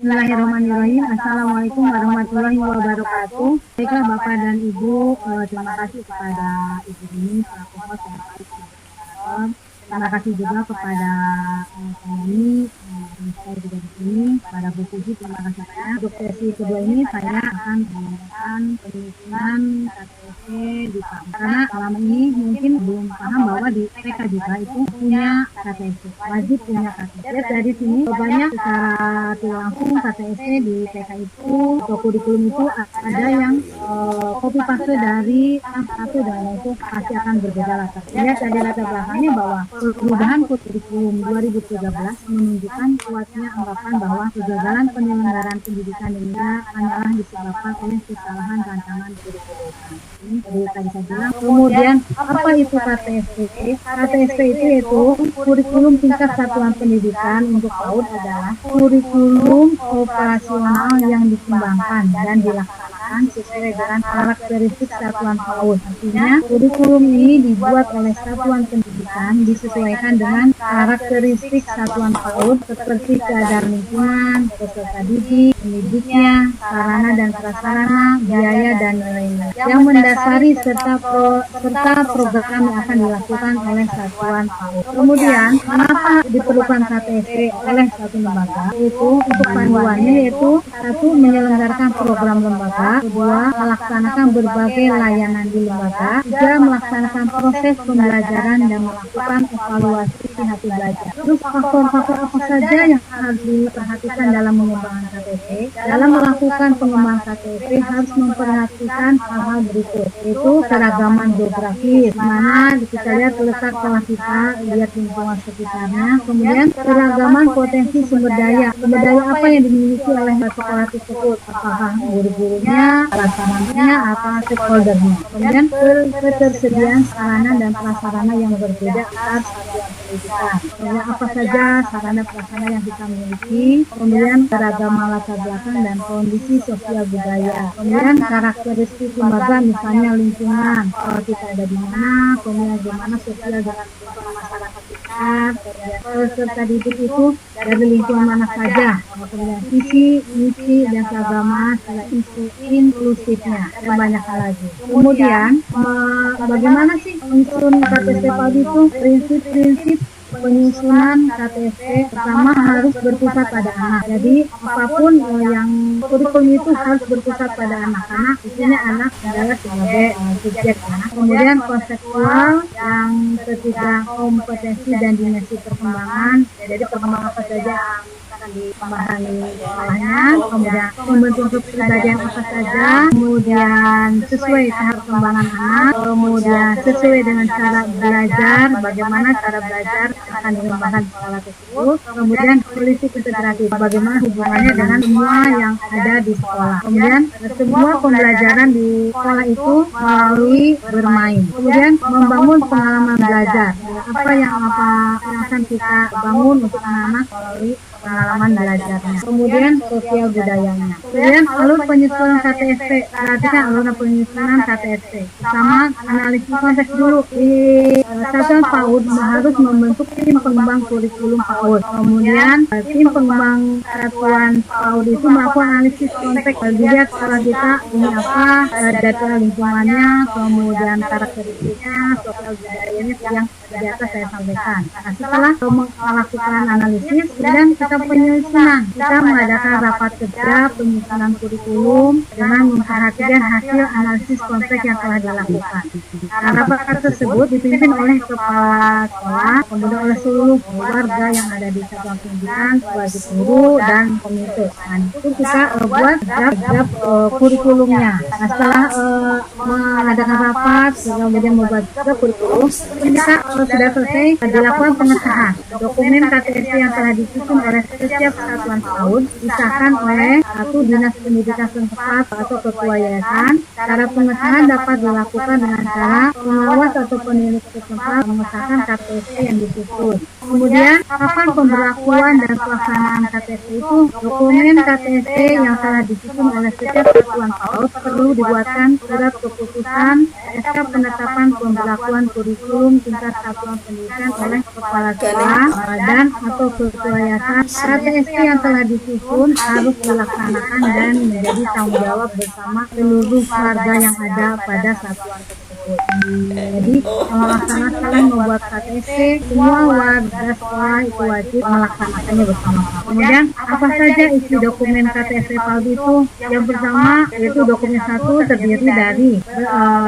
Bismillahirrahmanirrahim. Assalamualaikum warahmatullahi wabarakatuh. Baiklah Bapak dan Ibu, terima kasih kepada Ibu Dini selaku host yang baik. Terima kasih juga kepada kami, saya juga di sini, kepada Bu Puji, terima kasih banyak. Untuk sesi kedua ini saya akan menyampaikan penyusunan KTP di PAM. Karena selama ini mungkin belum paham bahwa di TK juga itu punya KTP, wajib punya KTP. Dari sini banyak secara tidak langsung KTP di TK itu atau kurikulum itu ada yang copy paste dari satu dan itu pasti akan berbeda latar. Lihat dari latar belakangnya bahwa perubahan kurikulum 2013 menunjukkan kuatnya anggapan bahwa kegagalan penyelenggaraan pendidikan di Indonesia hanyalah disebabkan oleh kesalahan rancangan kurikulum. Ini tadi saya bilang. Kemudian apa itu KTSP? KTSP itu yaitu kurikulum tingkat satuan pendidikan untuk PAUD adalah kurikulum operasional yang dikembangkan dan dilaksanakan sesuai dengan karakteristik satuan PAUD. Artinya kurikulum ini dibuat oleh satuan pendidikan disesuaikan dengan karakteristik satuan PAUD seperti keadaan lingkungan, peserta didik, pendidiknya, sarana dan prasarana, biaya dan nilainya yang mendasari serta program yang akan dilakukan oleh satuan PAUD. Kemudian, kenapa diperlukan KTSP oleh satu lembaga? Itu untuk panduannya yaitu satu menyelenggarakan program lembaga, kedua melaksanakan berbagai layanan di lembaga, tiga melaksanakan proses pembelajaran dan melakukan evaluasi hasil belajar. Terus faktor-faktor apa saja yang harus diperhatikan dalam mengembangkan KTP? Dalam melakukan pengembangan KTP harus memperhatikan hal-hal berikut, yaitu keragaman geografis, mana kita lihat letak sekolah kita, lihat lingkungan sekitarnya, kemudian keragaman potensi sumber daya apa yang dimiliki oleh sekolah tersebut, apakah guru-gurunya, prasarananya, atau stakeholdernya, kemudian ketersediaan sarana dan prasarana yang berbeda antar satuan pendidikan, kemudian apa saja sarana prasarana yang kita miliki, kemudian keragaman latar belakang dan kondisi sosial budaya, kemudian karakteristik lembaga misalnya lingkungan, kalau kita ada di mana, kemudian bagaimana sosial dengan lingkungan masyarakat kita, peserta didik itu dari lingkungan mana saja, kemudian visi, misi, dan keagamaan, inklusifnya, dan banyak hal lagi. Kemudian, bagaimana sih menyusun KTP PAUD itu? Prinsip-prinsip penyusunan KTP pertama harus berpusat pada anak. Jadi apapun yang kurikulum itu harus berpusat pada anak karena di sini anak adalah sebagai subjek. Kemudian konseptual, yang ketiga kompetensi dan dimensi perkembangan. Jadi perkembangan apa saja akan dipahami sekolahnya, kemudian membentuk kepribadian apa saja, kemudian sesuai tahap perkembangan anak, kemudian sesuai dengan cara belajar, bagaimana cara belajar akan dikembangkan di sekolah tersebut, kemudian holistik integratif, bagaimana hubungannya dengan semua yang ada di sekolah, kemudian semua pembelajaran di sekolah itu melalui bermain, kemudian membangun pengalaman belajar, apa yang akan kita bangun untuk anak-anak melalui pengalaman belajarnya, kemudian sosial budayanya, kemudian alur penyusunan KTSP, perhatikan alur penyusunan KTSP, sama analisis konteks dulu. Di satuan PAUD harus membentuk tim pengembang kurikulum PAUD, kemudian tim pengembang satuan PAUD itu melakukan analisis konteks, dilihat sekolah kita ini apa, data lingkungannya, kemudian karakteristiknya, sosial budayanya yang di atas saya sampaikan. Nah, setelah melakukan analisis, kemudian kita penyusunan. Kita mengadakan rapat kerja penyusunan kurikulum dengan memperhatikan hasil analisis konteks yang telah dilakukan. Nah, rapat tersebut dipimpin oleh kepala sekolah, kemudian oleh seluruh warga yang ada di satuan pendidikan, wajib guru dan komite. Nah, itu kita buat draft kurikulumnya. Nah, setelah mengadakan rapat, kemudian membuat kurikulum, kita sudah selesai dilakukan pengesahan. Dokumen KTP yang telah disusun oleh setiap satuan PAUD disahkan oleh satu dinas pendidikan setempat atau ketua yayasan. Cara pengesahan dapat dilakukan dengan cara pengawas atau penilik setempat mengesahkan KTP yang disusun. Kemudian, kapan pemberlakuan dan pelaksanaan KTP itu? Dokumen KTP yang telah disusun oleh setiap satuan PAUD perlu dibuatkan surat keputusan SK penetapan pemberlakuan kurikulum tingkat satuan pendidikan oleh kepala sekolah dan atau ketua yayasan. KTSP yang telah disusun harus dilaksanakan dan menjadi tanggung jawab bersama seluruh warga yang ada pada satuan tersebut. Jadi melaksanakan membuat KTSP, semua warga sekolah itu wajib melaksanakannya bersama-sama. Kemudian apa saja isi dokumen KTSP PAUD itu? Yang pertama yaitu dokumen 1 terdiri dari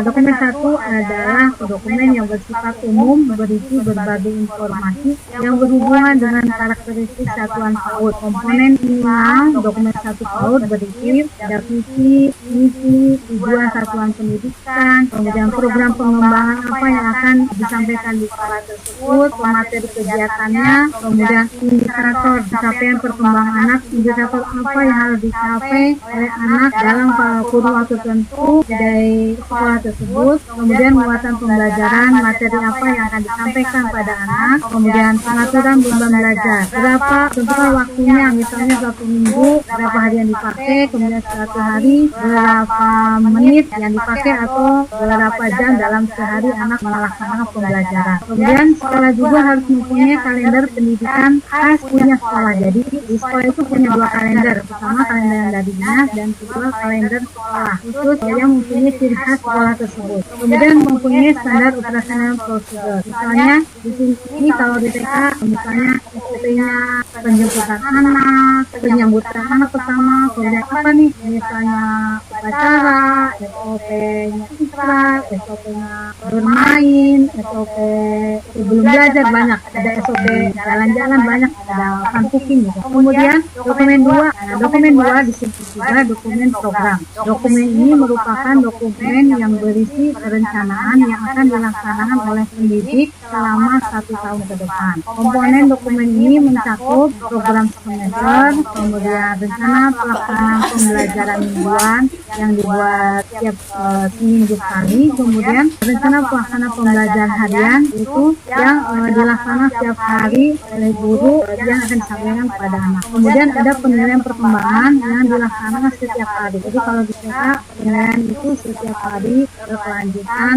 dokumen 1 adalah dokumen yang bersifat umum, berisi berbagai informasi yang berhubungan dengan karakteristik satuan PAUD. Komponen minimal dokumen 1 PAUD berisi visi, misi, tujuan satuan pendidikan, kemudian program pengembangan apa yang akan disampaikan di sekolah tersebut, materi kegiatannya, kemudian indikator capaian perkembangan anak, indikator apa yang harus dicapai oleh anak dalam kurun waktu tertentu dari sekolah tersebut, kemudian muatan pembelajaran, materi apa yang akan disampaikan pada anak, kemudian pengaturan beban belajar, berapa tentukan waktunya, misalnya 1 minggu, berapa hari yang dipakai, kemudian 1 hari, berapa menit yang dipakai atau berapa jam dalam sehari anak melaksanakan pembelajaran. Kemudian sekolah juga harus mempunyai kalender pendidikan khas punya sekolah. Jadi di sekolah itu punya 2 kalender, pertama kalender yang dari dinas dan kedua kalender sekolah khusus yang mempunyai ciri khas sekolah tersebut. Kemudian mempunyai standar operasional prosedur. Misalnya di sini kalau di TK misalnya SOP-nya penjemputan anak, penyambutan anak pertama, kemudian apa nih misalnya upacara, SOP-nya istirahat, SOP-nya bermain, SOP sebelum belajar banyak, ada SOP jalan-jalan banyak, ada kantukin gitu. Kemudian dokumen 2 disebut juga dokumen program. Dokumen ini merupakan dokumen yang berisi perencanaan yang akan dilaksanakan oleh pendidik selama 1 tahun ke depan. Komponen dokumen ini mencakup program semester, kemudian rencana pelaksanaan pembelajaran mingguan yang dibuat tiap seminggu sekali, kemudian rencana pelaksanaan pembelajaran harian itu yang dilaksanakan setiap hari oleh guru yang akan disampaikan kepada anak. Kemudian ada penilaian perkembangan yang dilaksanakan setiap hari. Jadi kalau di TK penilaian itu setiap hari berkelanjutan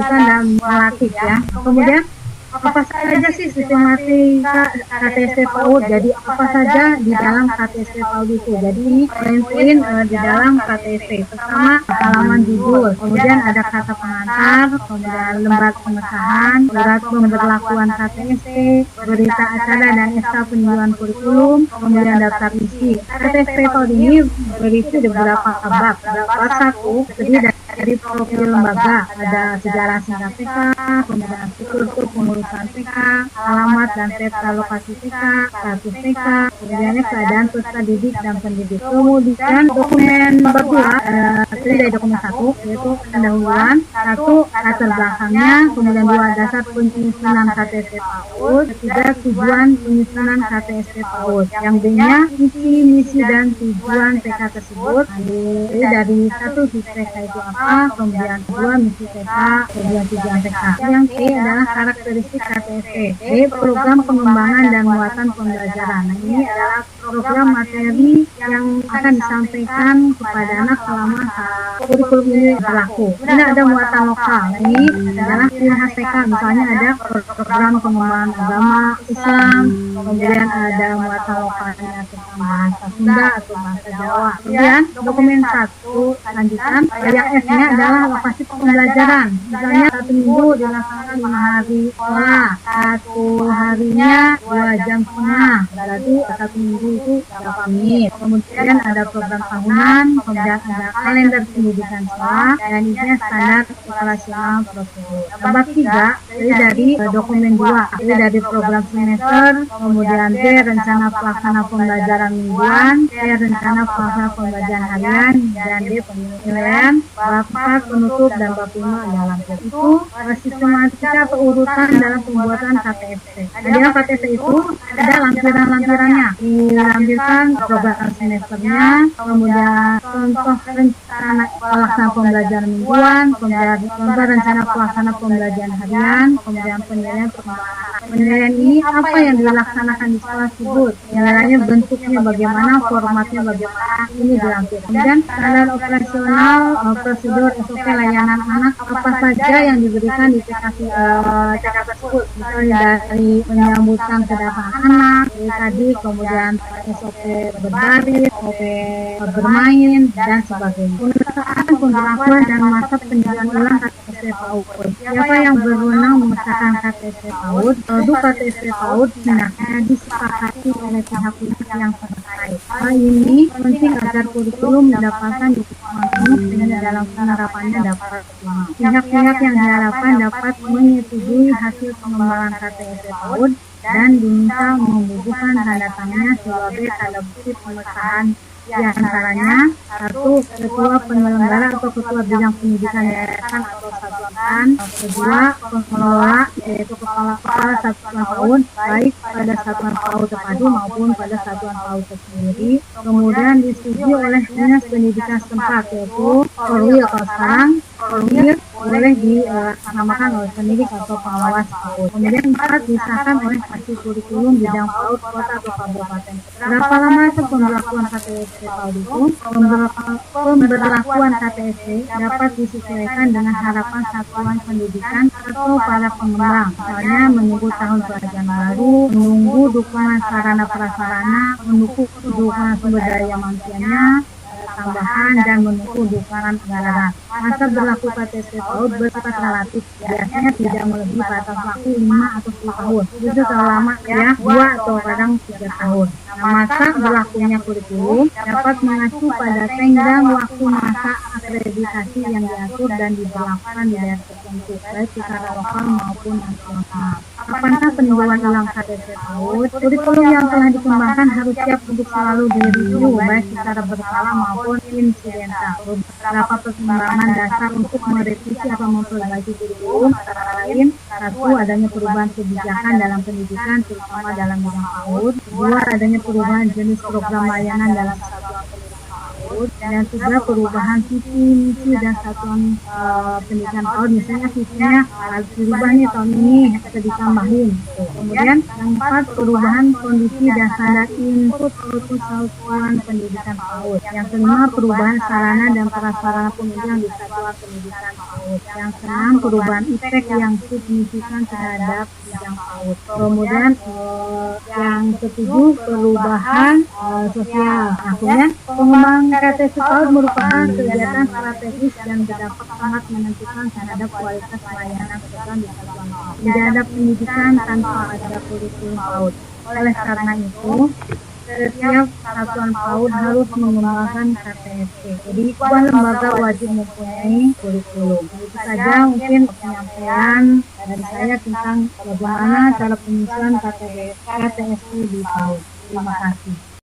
dan relatif ya. Kemudian apa saja sih sistematika KTSP PAUD? Jadi apa saja di dalam KTSP PAUD itu? Jadi ini poin-poin di dalam KTSP. Pertama halaman judul, kemudian ada kata pengantar, kemudian lembar pengesahan, surat pemberlakuan KTSP, berita acara dan SK peninjauan kurikulum, kemudian daftar isi. KTSP PAUD ini berisi beberapa bab. Bab 1 terdiri dari profil lembaga, ada sejarah singkat TK, kemudian struktur pengurusan TK, alamat dan peta lokasi TK, status TK, kemudian keadaan peserta didik dan pendidik. Kemudian dokumen nomor 2 terdiri dari dokumen 1 yaitu pendahuluan, 1 latar belakangnya, kemudian 2 dasar penyusunan KTSP PAUD, 3 tujuan penyusunan KTSP PAUD, yang B-nya misi dan tujuan TK tersebut. Jadi dari 1 sisi TK itu apa, kemudian 2 misi TK, kemudian tujuan TK. Yang C adalah karakteristik KTSP, program pengembangan dan muatan pembelajaran. Nah, ini adalah program materi yang akan disampaikan kepada anak selama kurikulum ini berlaku. Ini ada muatan lokal. Ini adalah ciri khas TK. Misalnya ada program pengembangan agama Islam, kemudian ada muatan lokalnya tentang bahasa Sunda atau bahasa Jawa. Kemudian dokumen 1 lanjutan yang S-nya adalah lokasi pembelajaran. Misalnya 1 minggu dilaksanakan 5 hari sekolah, 1 harinya 2 jam setengah, berarti 1 minggu itu berapa menit. Kemudian ada program tahunan, kemudian ada kalender pendidikan sekolah, dan isinya standar operasional prosedur. Bab 3 dari dokumen 2, jadi dari program semester, kemudian D rencana pelaksana pembelajaran mingguan, C rencana pelaksana pembelajaran harian, dan D penilaian. Bab 4 penutup dan bab 5 dalam itu sistematika atau urutan dalam pembuatan KTSP. Di dalam KTSP itu ada lampiran-lampirannya, dilampirkan program semesternya, kemudian contoh rencana pelaksana pembelajaran mingguan, kemudian contoh rencana pelaksana pembelajaran harian, kemudian penilaian perkembangan. Penilaian ini apa yang dilaksanakan di sekolah tersebut, penilaiannya bentuknya bagaimana, formatnya bagaimana, ini dilampirkan. Kemudian standar operasional prosedur prosedur SOP layanan anak apa saja yang diberikan di TK tersebut, misalnya dari menyambutkan kedatangan anak, tadi kemudian SOP berbaris, SOP bermain dan sebagainya. Pengesahan, pemberlakuan dan masa peninjauan ulang KTP PAUD. Siapa yang berwenang mengesahkan KTP PAUD? Produk KTP PAUD hendaknya disepakati oleh pihak-pihak yang terkait. Hal ini penting agar kurikulum mendapatkan dukungan penuh sehingga dalam penerapannya dapat optimal. Pihak-pihak yang diharapkan dapat menyetujui hasil pengembangan KTP PAUD dan diminta membubuhkan tanda tangannya sebagai tanda bukti pengesahan, di antaranya 1. Ketua penyelenggara atau ketua bidang pendidikan yayasan atau satuan, 2. Pengelola yaitu kepala satuan PAUD baik pada satuan PAUD terpadu maupun pada satuan PAUD tersendiri, kemudian disetujui oleh dinas pendidikan setempat yaitu Korwil. Kalau sekarang Korwil boleh dinamakan oleh pendidik atau pengawas PAUD. Kemudian 4. Disahkan oleh hasil kurikulum bidang PAUD kota atau kabupaten. Berapa lama pemberlakuan KTP PAUD itu? Pemberlakuan KTP dapat disesuaikan dengan harapan satuan pendidikan atau para pengembang, misalnya menunggu tahun pelajaran baru, menunggu dukungan sarana prasarana, mendukung dukungan sumber daya manusianya, tambahan dan menunggu dukungan anggaran. Masa berlaku KTP PAUD bersifat relatif, biasanya tidak melebihi batas waktu 5 atau 10 tahun. Itu terlalu lama ya, 2 atau kadang 3 tahun. Nah, masa berlakunya kurikulum dapat mengacu pada tenggang waktu masa akreditasi yang diatur dan diberlakukan di daerah tertentu, baik secara lokal maupun nasional. Kapankah peninjauan ulang KTP PAUD? Kurikulum yang telah dikembangkan harus siap untuk selalu direview, baik secara berkala maupun insidental. Beberapa pertimbangan dasar untuk merevisi atau memperbaiki kurikulum antara lain: 1. Adanya perubahan kebijakan dalam pendidikan, terutama dalam bidang PAUD. 2. Adanya perubahan jenis program layanan dalam satuan pendidikan PAUD. Dan 3. Perubahan visi, misi dan satuan pendidikan PAUD. Misalnya visinya harus dirubah nih tahun ini, atau ditambahin. Kemudian yang 4. Perubahan kondisi dan standar input output satuan pendidikan PAUD. Yang kelima, perubahan sarana dan prasarana penunjang di satuan pendidikan PAUD. Yang keenam, perubahan IPTEK yang signifikan terhadap bidang PAUD. Kemudian yang ketujuh, perubahan sosial. Akhirnya, pengembangan KTP PAUD merupakan kegiatan strategis yang berdampak sangat menentukan terhadap kualitas layanan kedepan di satuan PAUD. Tidak ada pendidikan tanpa ada kurikulum PAUD. Oleh karena itu, setiap satuan PAUD harus mengembangkan KTP. Jadi, sebuah lembaga wajib mempunyai kurikulum. Itu saja mungkin penyampaian dari saya tentang bagaimana cara penyusunan KTP di PAUD. Terima kasih.